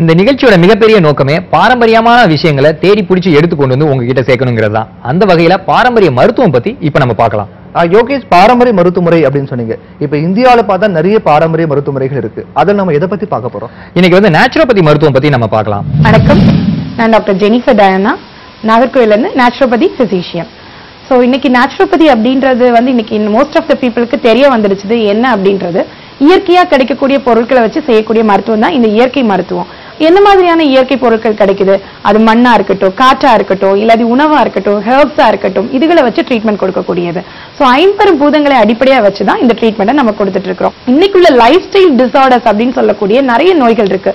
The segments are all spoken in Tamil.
இந்த நிகழ்ச்சியோட மிகப்பெரிய நோக்கமே பாரம்பரியமான விஷயங்களை தேடி பிடிச்சி எடுத்து கொண்டு வந்து உங்ககிட்ட சேர்க்கணுங்கிறது தான். அந்த வகையில பாரம்பரிய மருத்துவம் பத்தி இப்ப நம்ம பார்க்கலாம். யோகேஷ், பாரம்பரிய மருத்துவமுறை அப்படின்னு சொன்னீங்க. இப்ப இந்தியாவில பார்த்தா நிறைய பாரம்பரிய மருத்துவமுறைகள் இருக்கு. அதில் நம்ம எதை பத்தி பார்க்க போறோம்? இன்னைக்கு வந்து நேச்சுரோபதி மருத்துவம் பத்தி நம்ம பார்க்கலாம். வணக்கம், நான் டாக்டர் ஜெனிஃபர் டயானா, நாகர்கோயில இருந்து நேச்சுரோபதி பிசிஷியன். ஸோ இன்னைக்கு நேச்சுரோபதி அப்படின்றது வந்து இன்னைக்கு மோஸ்ட் ஆஃப் த பீப்புளுக்கு தெரிய வந்துடுச்சு என்ன அப்படின்றது. இயற்கையா கிடைக்கக்கூடிய பொருட்களை வச்சு செய்யக்கூடிய மருத்துவம் தான் இந்த இயற்கை மருத்துவம். என்ன மாதிரியான இயற்கை பொருட்கள் கிடைக்குது? அது மண்ணா இருக்கட்டும், காற்றா இருக்கட்டும், இல்லாது உணவா இருக்கட்டும், ஹெர்ப்ஸா இருக்கட்டும், இதுகளை வச்சு ட்ரீட்மெண்ட் கொடுக்கக்கூடியது. ஸோ 50 பூதங்களை அடிப்படையா வச்சுதான் இந்த ட்ரீட்மெண்ட்டை நம்ம கொடுத்துட்டு இருக்கிறோம். இன்னைக்குள்ள லைஃப் ஸ்டைல் டிசார்டர்ஸ் அப்படின்னு சொல்லக்கூடிய நிறைய நோய்கள் இருக்கு.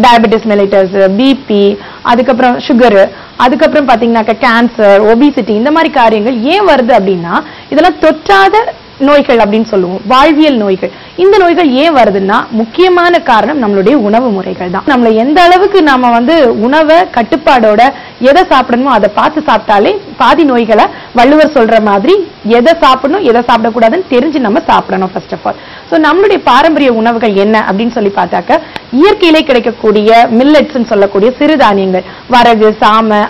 டயபெட்டிஸ் மெலிட்டஸ், பிபி, அதுக்கப்புறம் சுகரு, அதுக்கப்புறம் பாத்தீங்கன்னாக்க கேன்சர், ஒபிசிட்டி, இந்த மாதிரி காரியங்கள் ஏன் வருது அப்படின்னா இதெல்லாம் தொற்றாத நோய்கள் அப்படின்னு சொல்லுவோம், வாழ்வியல் நோய்கள். இந்த நோய்கள் ஏன் வருதுன்னா முக்கியமான காரணம் நம்மளுடைய உணவு முறைகள் தான். நம்மள எந்த அளவுக்கு நாம வந்து உணவை கட்டுப்பாடோட எதை சாப்பிடணுமோ அதை பார்த்து சாப்பிட்டாலே பாதி நோய்களை வள்ளுவர் சொல்ற மாதிரி எதை சாப்பிடணும் எதை சாப்பிடக்கூடாதுன்னு தெரிஞ்சு நம்ம சாப்பிடணும் ஃபர்ஸ்ட் ஆஃப் ஆல். ஸோ நம்மளுடைய பாரம்பரிய உணவுகள் என்ன அப்படின்னு சொல்லி பார்த்தாக்க இயற்கையிலே கிடைக்கக்கூடிய மில்லட்ஸ்ன்னு சொல்லக்கூடிய சிறுதானியங்கள், வரகு, சாமை,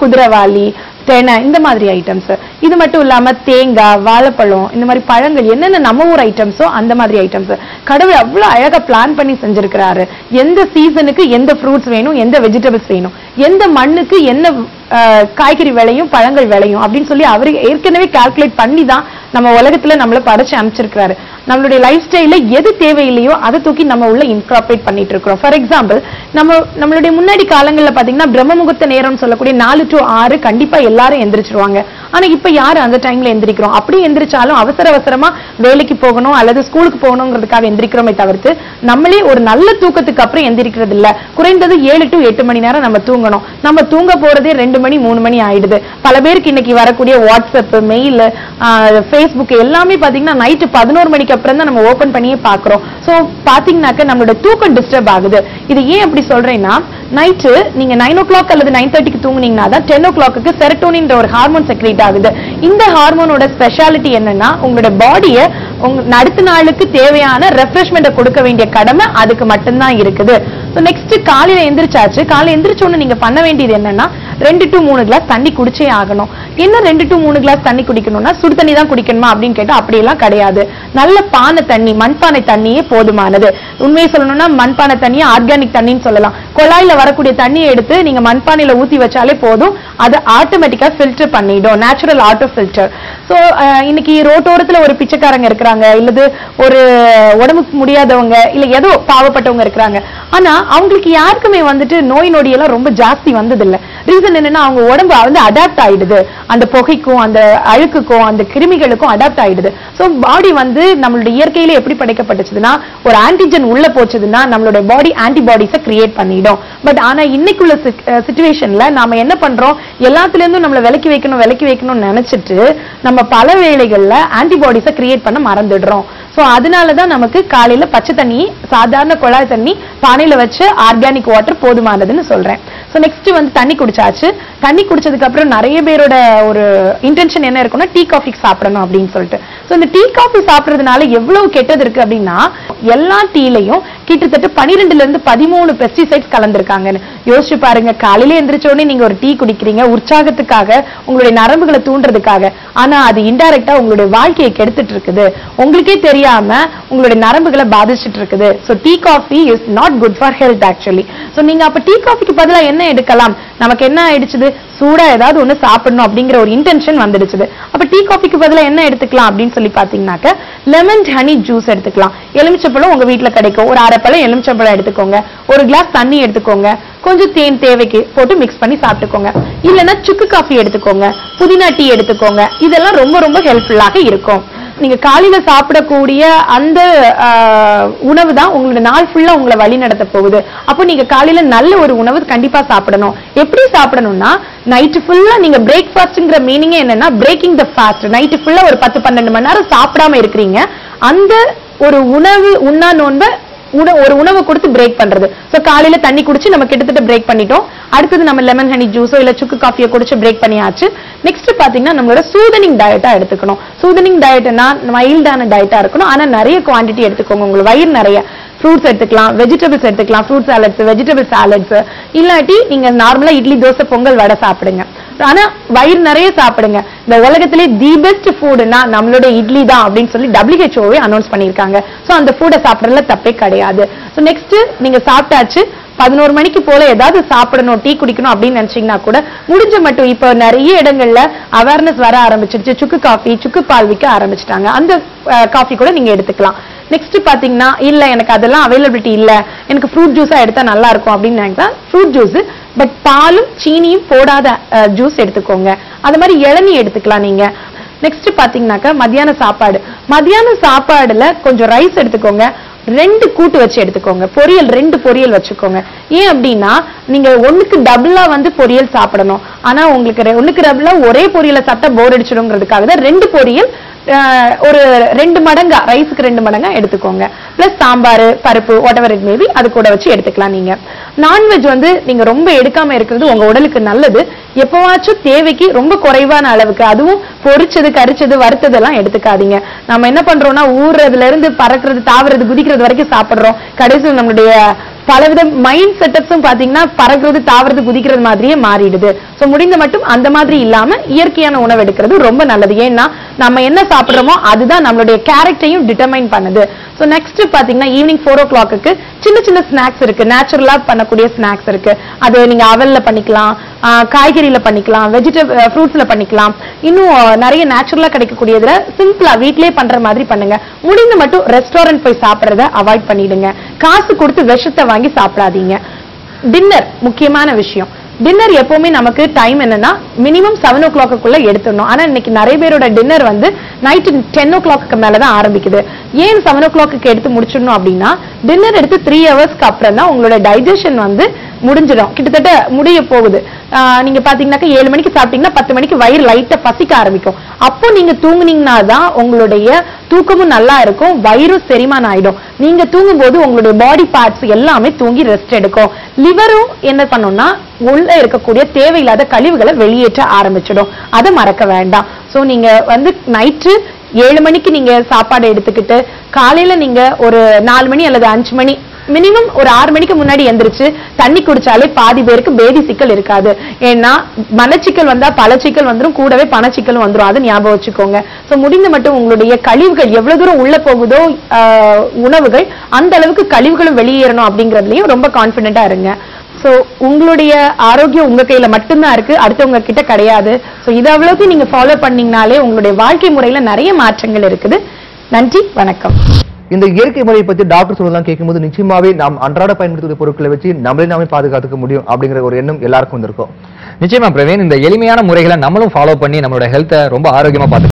குதிரைவாலி, தெனை, இந்த மாதிரி ஐட்டம்ஸ். இது மட்டும் இல்லாம தேங்காய், வாழைப்பழம், இந்த மாதிரி பழங்கள், என்னென்ன நம்ம ஊர் ஐட்டம்ஸோ அந்த மாதிரி ஐட்டம்ஸ். கடவுள் அவ்வளவு அழகா பிளான் பண்ணி செஞ்சிருக்கிறாரு. எந்த சீசனுக்கு எந்த ஃப்ரூட்ஸ் வேணும், எந்த வெஜிடபிள்ஸ் வேணும், எந்த மண்ணுக்கு என்ன காய்கறி விளையும், பழங்கள் விளையும் அப்படின்னு சொல்லி அவரு ஏற்கனவே கால்குலேட் பண்ணி தான் நம்ம உலகத்துல நம்மள படைச்சு அமைச்சிருக்கிறாரு. நம்மளுடைய லைஃப் ஸ்டைல எது தேவையில்லையோ அதை தூக்கி நம்ம உள்ள இன்கார்பரேட் பண்ணிட்டு இருக்கிறோம். ஃபார் எக்ஸாம்பிள், நம்மளுடைய முன்னாடி காலங்கள்ல பாத்தீங்கன்னா பிரம்ம முகூர்த்த நேரம் சொல்லக்கூடிய 4 to 6 கண்டிப்பா எல்லாரும் எந்திரிச்சிருவாங்க. ஆனா இப்ப யாரு அந்த டைம்ல எந்திரிக்கிறோம்? அப்படி எந்திரிச்சாலும் அவசரமா வேலைக்கு போகணும் அல்லது ஸ்கூலுக்கு போகணுங்கிறதுக்காக எந்திரிக்கிறோமே தவிர்த்து நம்மளே ஒரு நல்ல தூக்கத்துக்கு அப்புறம் எந்திரிக்கிறது இல்ல. குறைந்தது 7 to 8 மணி நேரம் நம்ம தூங்கணும். நம்ம தூங்க போறதே 2 மணி 3 மணி ஆயிடுது. பல பேருக்கு இன்னைக்கு வரக்கூடிய வாட்ஸ்அப், மெயில், ஃபேஸ்புக் எல்லாமே பாத்தீங்கன்னா நைட்டு 11 மணிக்கு அப்புறம் தான் நம்ம ஓபன் பண்ணியே பாக்குறோம். சோ பாத்தீங்கன்னாக்க நம்மளோட தூக்கம் டிஸ்டர்ப் ஆகுது. இது ஏன் அப்படி சொல்றேன்னா, நைட்டு நீங்க 9 o'clock அல்லது 9:30க்கு தூங்குனீங்கன்னா தான் 10 o'clockக்கு செரோட்டோனின் ஒரு ஹார்மோன் செக்ரீட் ஆகுது. இந்த ஹார்மோனோட ஸ்பெஷாலிட்டி என்னன்னா, உங்களோட பாடியை அடுத்த நாளுக்கு தேவையான ரெஃப்ரெஷ்மெண்ட் கொடுக்க வேண்டிய கடமை அதுக்கு மட்டும்தான் இருக்குது. ஸோ நெக்ஸ்ட் காலையில எந்திரிச்சாச்சு. காலையில எந்திரிச்சோன்னு நீங்க பண்ண வேண்டியது என்னன்னா 2 to 3 கிளாஸ் தண்ணி குடிச்சே ஆகணும். என்ன 2 to 3 கிளாஸ் தண்ணி குடிக்கணும்னா சுடு தண்ணி தான் குடிக்கணுமா அப்படின்னு கேட்டா அப்படியெல்லாம் கிடையாது. நல்ல பானை தண்ணி, மண்பானை தண்ணியே போதுமானது. உண்மையை சொல்லணும்னா மண்பானை தண்ணியை ஆர்கானிக் தண்ணின்னு சொல்லலாம். குழாயில வரக்கூடிய தண்ணியை எடுத்து நீங்க மண்பானையில ஊத்தி வச்சாலே போதும், அது ஆட்டோமேட்டிக்கா ஃபில்டர் பண்ணிடும். Natural auto filter. ஸோ இன்னைக்கு ரோட்டோரத்துல ஒரு பிச்சைக்காரங்க இருக்கிறாங்க, இல்லது ஒரு உடம்புக்கு முடியாதவங்க, இல்ல ஏதோ பாவப்பட்டவங்க இருக்கிறாங்க. ஆனா அவங்களுக்கு யாருக்குமே வந்துட்டு நோய் நொடியெல்லாம் ரொம்ப ஜாஸ்தி வந்தது இல்ல. ரீசன் என்னன்னா அவங்க உடம்பு வந்து அடாப்ட் ஆயிடுது. அந்த புகைக்கும் அந்த அழுக்குக்கும் அந்த கிருமிகளுக்கும் அடாப்ட் ஆயிடுது. ஸோ பாடி வந்து நம்மளுடைய இயற்கையில எப்படி படைக்கப்பட்டுச்சுன்னா, ஒரு ஆன்டிஜன் உள்ள போச்சுதுன்னா நம்மளுடைய பாடி ஆன்டிபாடிஸை கிரியேட் பண்ணிடும். பட் ஆனா இன்னைக்குள்ள சிச்சுவேஷன்ல நாம என்ன பண்றோம், எல்லாத்துல இருந்தும் நம்மள விலக்கி வைக்கணும்னு நினைச்சிட்டு நம்ம பல வேளைகள்ல ஆன்டிபாடிஸை கிரியேட் பண்ண மறந்துடுறோம். சோ அதனாலதான் நமக்கு காலையில பச்சை தண்ணி, சாதாரண குழாய் தண்ணி, பானையில வச்சு ஆர்கானிக் வாட்டர் போதுமானதுன்னு சொல்றேன். சோ நெக்ஸ்ட் வந்து தண்ணி குடிச்சாச்சு. தண்ணி குடிச்சதுக்கு அப்புறம் நிறைய பேரோட ஒரு இன்டென்ஷன் என்ன இருக்குன்னா டீ காஃபி சாப்பிடணும் அப்படின்னு சொல்லிட்டு. சோ இந்த டீ காஃபி சாப்பிடுறதுனால எவ்வளவு கெட்டது இருக்கு அப்படின்னா, எல்லா டீலையும் கிட்டத்தட்ட 12 to 13 பெஸ்டிசைட்ஸ் கலந்துருக்காங்கன்னு யோசிச்சு பாருங்க. காலையில எந்திரிச்ச உடனே நீங்க ஒரு டீ குடிக்கிறீங்க உற்சாகத்துக்காக, உங்களுடைய நரம்புகளை தூண்டுறதுக்காக. ஆனா அது இன்டைரக்டா உங்களுடைய வாழ்க்கையை கெடுத்துட்டு இருக்குது. உங்களுக்கே தெரியாம உங்களுடைய நரம்புகளை பாதிச்சுட்டு இருக்குது. So tea coffee is not good for health actually. So நீங்க அப்ப டீ காஃபிக்கு பதிலா என்ன எடுக்கலாம்? நமக்கு என்ன ஆயிடுச்சு, சூடா ஏதாவது ஒண்ணு சாப்பிடணும் அப்படிங்கிற ஒரு இன்டென்ஷன் வந்துடுச்சு. அப்ப டீ காஃபிக்கு பதிலா என்ன எடுத்துக்கலாம் அப்படின்னு சொல்லி பாத்தீங்கன்னாக்க லெமன் ஹனி ஜூஸ் எடுத்துக்கலாம். எலுமிச்சப்பழம் உங்க வீட்டுல கிடைக்கும், ஒரு அரை பழம் எலுமிச்சப்பழம் எடுத்துக்கோங்க, ஒரு கிளாஸ் தண்ணி எடுத்துக்கோங்க, கொஞ்சம் தேன் தேவைக்கு போட்டு மிக்ஸ் பண்ணி சாப்பிட்டுக்கோங்க. இல்லைன்னா சுக்கு காஃபி எடுத்துக்கோங்க, புதினா டீ எடுத்துக்கோங்க. இதெல்லாம் ரொம்ப ரொம்ப ஹெல்ப்ஃபுல்லாக இருக்கும். நீங்க காலையில சாப்பிடக்கூடிய அந்த உணவு தான் உங்களோட நாள் ஃபுல்லா உங்களை வழி நடத்த போகுது. அப்போ நீங்க காலையில நல்ல ஒரு உணவு கண்டிப்பா சாப்பிடணும். எப்படி சாப்பிடணும்னா, நைட்டு ஃபுல்லா நீங்க பிரேக்ஃபாஸ்ட்ங்கிற மீனிங்கே என்னன்னா பிரேக்கிங் த ஃபாஸ்ட். நைட்டு ஃபுல்லா ஒரு 10-12 மணி நேரம் சாப்பிடாம இருக்கிறீங்க, அந்த ஒரு உணவு உண்ணா நோன்பை ஒரு உணவை கொடுத்து பிரேக் பண்றது. சோ காலையில தண்ணி குடிச்சு நம்ம கிட்டத்தட்ட பிரேக் பண்ணிட்டோம். அடுத்தது நம்ம லெமன் ஹனி ஜூஸோ இல்ல சுக்கு காஃபியோ குடிச்சு பிரேக் பண்ணியாச்சு. நெக்ஸ்ட் பாத்தீங்கன்னா நம்மளோட சூதனிங் டயட்டா எடுத்துக்கணும். சூதனிங் டயட்னா மைல்டான டயட்டா இருக்கணும். ஆனா நிறைய குவான்டிட்டி எடுத்துக்கோங்க, உங்களுக்கு வயிறு நிறைய. ஃப்ரூட்ஸ் எடுத்துக்கலாம், வெஜிடபிள்ஸ் எடுத்துக்கலாம், ஃப்ரூட் சாலட்ஸ், வெஜிடபிள் சாலட்ஸ், இல்லாட்டி நீங்க நார்மலா இட்லி, தோசை, பொங்கல், வடை சாப்பிடுங்க. ஆனா வயிறு நிறைய சாப்பிடுங்க. இந்த உலகத்திலே தி பெஸ்ட் ஃபுட்னா நம்மளோட இட்லி தான் அப்படின்னு சொல்லி WHO அனௌன்ஸ் பண்ணிருக்காங்க. சோ அந்த ஃபுட்டை சாப்பிடறதுல தப்பே கிடையாது. சோ நெக்ஸ்ட் நீங்க சாப்பிட்டாச்சு, 11 மணிக்கு போல ஏதாவது சாப்பிடணும், டீ குடிக்கணும் அப்படின்னு நினைச்சீங்கன்னா கூட முடிஞ்ச மட்டும் இப்ப நிறைய இடங்கள்ல அவேர்னஸ் வர ஆரம்பிச்சிருச்சு. சுக்கு காஃபி, சுக்கு பால் விற்க ஆரம்பிச்சிட்டாங்க. அந்த காஃபி கூட நீங்க எடுத்துக்கலாம். நெக்ஸ்ட் பாத்தீங்கன்னா இல்ல எனக்கு அதெல்லாம் அவைலபிலிட்டி இல்ல, எனக்கு ஃப்ரூட் ஜூஸா எடுத்தா நல்லா இருக்கும் அப்படின்னு நினைச்சா ஃப்ரூட் ஜூஸ், பட் பாலும் சீனியும் போடாத ஜூஸ் எடுத்துக்கோங்க. அது மாதிரி இளநீ எடுத்துக்கலாம் நீங்க. நெக்ஸ்ட் பாத்தீங்கன்னாக்கா மத்தியான சாப்பாடுல கொஞ்சம் ரைஸ் எடுத்துக்கோங்க, 2 கூட்டு வச்சு எடுத்துக்கோங்க, பொரியல் 2 பொரியல் வச்சுக்கோங்க. ஏன் அப்படின்னா நீங்க ஒண்ணுக்கு டபுளா பொரியல் சாப்பிடணும். ஆனா உங்களுக்கு ஒண்ணுக்கு டபுளா ஒரே பொரியலை சாப்பிட்டா போர் அடிச்சிடுங்கிறதுக்காக தான் 2 பொரியல் ஒரு 2 மடங்கா, ரைஸுக்கு 2 மடங்கா எடுத்துக்கோங்க. பிளஸ் சாம்பார், பருப்பு, வாட் எவர் இட் மேபி அது கூட வச்சு எடுத்துக்கலாம். நீங்க நான்வெஜ் நீங்க ரொம்ப எடுக்காம இருக்கிறது உங்க உடலுக்கு நல்லது. எப்பவாச்சும் தேவைக்கு ரொம்ப குறைவான அளவுக்கு, அதுவும் பொரிச்சது, கரிச்சது, வறுத்ததெல்லாம் எடுத்துக்காதீங்க. நம்ம என்ன பண்றோம்னா ஊறுறதுல இருந்து பறக்கிறது, தாவறது, குதிக்கிறது வரைக்கும் சாப்பிடுறோம். கடைசியில் நம்மளுடைய பலவித மைண்ட் செட்டப்ஸும் பாத்தீங்கன்னா பறக்கிறது, தாவறது, குதிக்கிறது மாதிரியே மாறிடுது. சோ முடிந்த மட்டும் அந்த மாதிரி இல்லாம இயற்கையான உணவு எடுக்கிறது ரொம்ப நல்லது. ஏன்னா நம்ம என்ன சாப்பிடுறோமோ அதுதான் நம்மளுடைய கேரக்டரையும் டிட்டர்மைன் பண்ணுது. சோ நெக்ஸ்ட் பாத்தீங்கன்னா ஈவினிங் 4 o'clock சின்ன சின்ன ஸ்நாக்ஸ் இருக்கு, நேச்சுரலா பண்ணக்கூடிய ஸ்நாக்ஸ் இருக்கு. அது நீங்க அவல்ல பண்ணிக்கலாம், காய்கறியில பண்ணிக்கலாம், ஃப்ரூட்ஸ்ல பண்ணிக்கலாம். இன்னும் நிறைய நேச்சுரலா கிடைக்கக்கூடியதுல சிம்பிளா வீட்லயே பண்ற மாதிரி பண்ணுங்க. முடிந்த மட்டும் ரெஸ்டாரண்ட் போய் சாப்பிடுறத அவாய்ட் பண்ணிடுங்க. காசு கொடுத்து விஷத்தை வாங்கி சாப்பிடாதீங்க. டின்னர் முக்கியமான விஷயம். டின்னர் எப்பவுமே நமக்கு டைம் என்னன்னா மினிமம் 7 o'clock எடுத்துடணும். ஆனா இன்னைக்கு நிறைய பேரோட டின்னர் நைட் 10 o'clock மேலதான் ஆரம்பிக்குது. ஏன் 7 o'clock எடுத்து முடிச்சிடணும் அப்படின்னா டின்னர் எடுத்து 3 hours அப்புறம் தான் உங்களோட டைஜஷன் முடிஞ்சிடும், கிட்டத்தட்ட முடிய போகுது. நீங்க பாத்தீங்கன்னாக்க 7 மணிக்கு சாப்பிட்டீங்கன்னா 10 மணிக்கு வயிறு லைட்டா பசிக்க ஆரம்பிக்கும். அப்போ நீங்க தூங்குனீங்கன்னா தான் உங்களுடைய தூக்கமும் நல்லா இருக்கும், வயிறும் செரிமானம் ஆயிடும். நீங்க தூங்கும் போது உங்களுடைய பாடி பார்ட்ஸ் எல்லாமே தூங்கி ரெஸ்ட் எடுக்கும். லிவரும் என்ன பண்ணும்னா உள்ள இருக்கக்கூடிய தேவையில்லாத கழிவுகளை வெளியேற்ற ஆரம்பிச்சிடும். அதை மறக்க வேண்டாம். சோ நீங்க நைட்டு 7 மணிக்கு நீங்க சாப்பாடு எடுத்துக்கிட்டு காலையில நீங்க ஒரு 4 மணி அல்லது 5 மணி, மினிமம் ஒரு 6 மணிக்கு முன்னாடி எந்திரிச்சு தண்ணி குடிச்சாலே பாதி பேருக்கு பேதி சிக்கல் இருக்காது. ஏன்னா மலச்சிக்கல் வந்தா பலச்சிக்கல் வந்துடும், கூடவே பணச்சிக்கல் வந்துடும். அது ஞாபகம் வச்சுக்கோங்க. சோ முடிந்த மட்டும் உங்களுடைய கழிவுகள் எவ்வளவு தூரம் உள்ள போகுதோ உணவுகள், அந்த அளவுக்கு கழிவுகளும் வெளியேறணும் அப்படிங்கறதுலயும் ரொம்ப கான்பிடென்டா இருங்க. சோ உங்களுடைய ஆரோக்கியம் உங்க கையில மட்டும்தான் இருக்கு, அடுத்தவங்க கிட்ட கிடையாது. சோ இது அவ்வளவுக்கு நீங்க ஃபாலோ பண்ணீங்கனாலே உங்களுடைய வாழ்க்கை முறையில நிறைய மாற்றங்கள் இருக்குது. நன்றி, வணக்கம். இந்த இயற்கை முறையை பத்தி டாக்டர் சொல்லலாம் கேட்கும்போது நிச்சயமாவே நாம் அன்றாட பயன்படுத்தக்கூடிய பொருட்களை வச்சு நம்மளே நாமே பாதுகாத்துக்க முடியும் அப்படிங்கிற ஒரு எண்ணம் எல்லாருக்கும் வந்திருக்கும். நிச்சயமா பிரவீன், இந்த எளிமையான முறைகளை நம்மளும் ஃபாலோ பண்ணி நம்மளோட ஹெல்த்தை ரொம்ப ஆரோக்கியமா பார்த்து